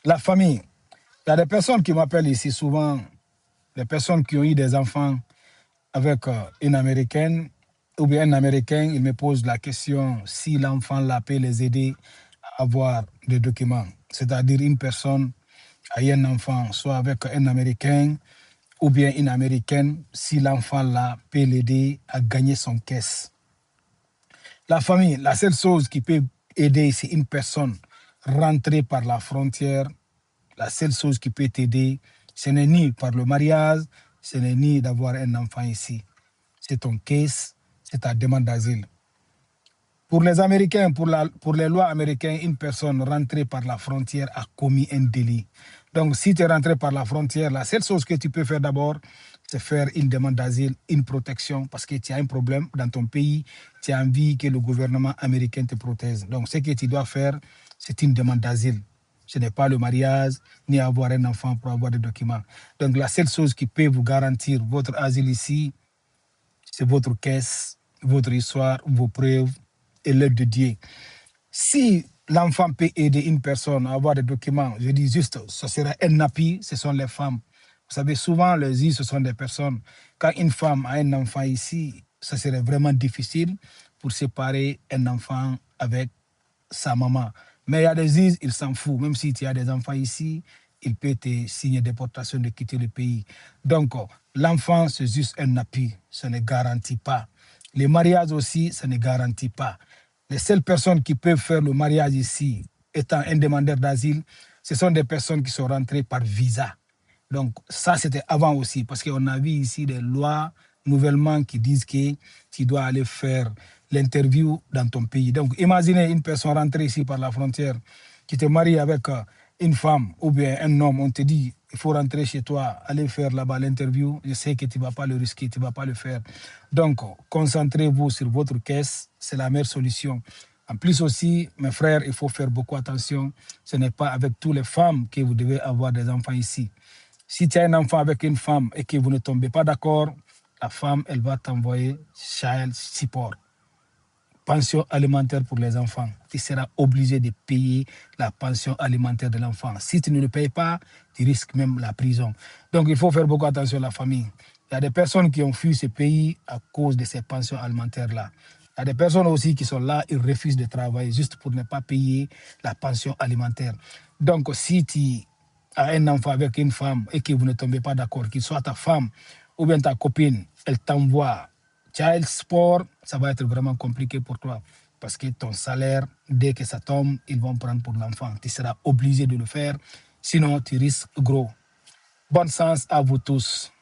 La famille. Il y a des personnes qui m'appellent ici souvent, des personnes qui ont eu des enfants avec une Américaine ou bien un Américain, il me pose la question si l'enfant là peut les aider à avoir des documents. C'est-à-dire une personne a eu un enfant, soit avec un Américain ou bien une Américaine, si l'enfant là peut l'aider à gagner son caisse. La famille, la seule chose qui peut aider, c'est une personne rentrée par la frontière. La seule chose qui peut t'aider, ce n'est ni par le mariage, ce n'est ni d'avoir un enfant ici. C'est ton case, c'est ta demande d'asile. Pour les Américains, pour les lois américaines, une personne rentrée par la frontière a commis un délit. Donc, si tu es rentré par la frontière, la seule chose que tu peux faire d'abord, c'est faire une demande d'asile, une protection, parce que tu as un problème dans ton pays, tu as envie que le gouvernement américain te protège. Donc, ce que tu dois faire, c'est une demande d'asile. Ce n'est pas le mariage, ni avoir un enfant pour avoir des documents. Donc, la seule chose qui peut vous garantir votre asile ici, c'est votre caisse, votre histoire, vos preuves et l'aide de Dieu. Si l'enfant peut aider une personne à avoir des documents, je dis juste, ce serait un appui, ce sont les femmes. Vous savez, souvent, les îles, ce sont des personnes. Quand une femme a un enfant ici, ça serait vraiment difficile pour séparer un enfant avec sa maman. Mais il y a des îles, ils s'en foutent. Même si tu as des enfants ici, il peut te signer déportation de quitter le pays. Donc, l'enfant, c'est juste un appui. Ça ne garantit pas. Les mariages aussi, ça ne garantit pas. Les seules personnes qui peuvent faire le mariage ici, étant un demandeur d'asile, ce sont des personnes qui sont rentrées par visa. Donc, ça, c'était avant aussi, parce qu'on a vu ici des lois nouvellement qui disent que tu dois aller faire l'interview dans ton pays. Donc, imaginez une personne rentrée ici par la frontière qui te marie avec une femme ou bien un homme. On te dit, il faut rentrer chez toi, aller faire là-bas l'interview. Je sais que tu ne vas pas le risquer, tu ne vas pas le faire. Donc, concentrez-vous sur votre caisse, c'est la meilleure solution. En plus aussi, mes frères, il faut faire beaucoup attention. Ce n'est pas avec toutes les femmes que vous devez avoir des enfants ici. Si tu as un enfant avec une femme et que vous ne tombez pas d'accord, la femme, elle va t'envoyer child support, pension alimentaire pour les enfants. Tu seras obligé de payer la pension alimentaire de l'enfant. Si tu ne le payes pas, tu risques même la prison. Donc, il faut faire beaucoup attention à la famille. Il y a des personnes qui ont fui ce pays à cause de ces pensions alimentaires-là. Il y a des personnes aussi qui sont là, ils refusent de travailler juste pour ne pas payer la pension alimentaire. Donc, si tu as un enfant avec une femme et que vous ne tombez pas d'accord, qu'il soit ta femme ou bien ta copine, elle t'envoie child support, ça va être vraiment compliqué pour toi. Parce que ton salaire, dès que ça tombe, ils vont prendre pour l'enfant. Tu seras obligé de le faire, sinon tu risques gros. Bonne chance à vous tous.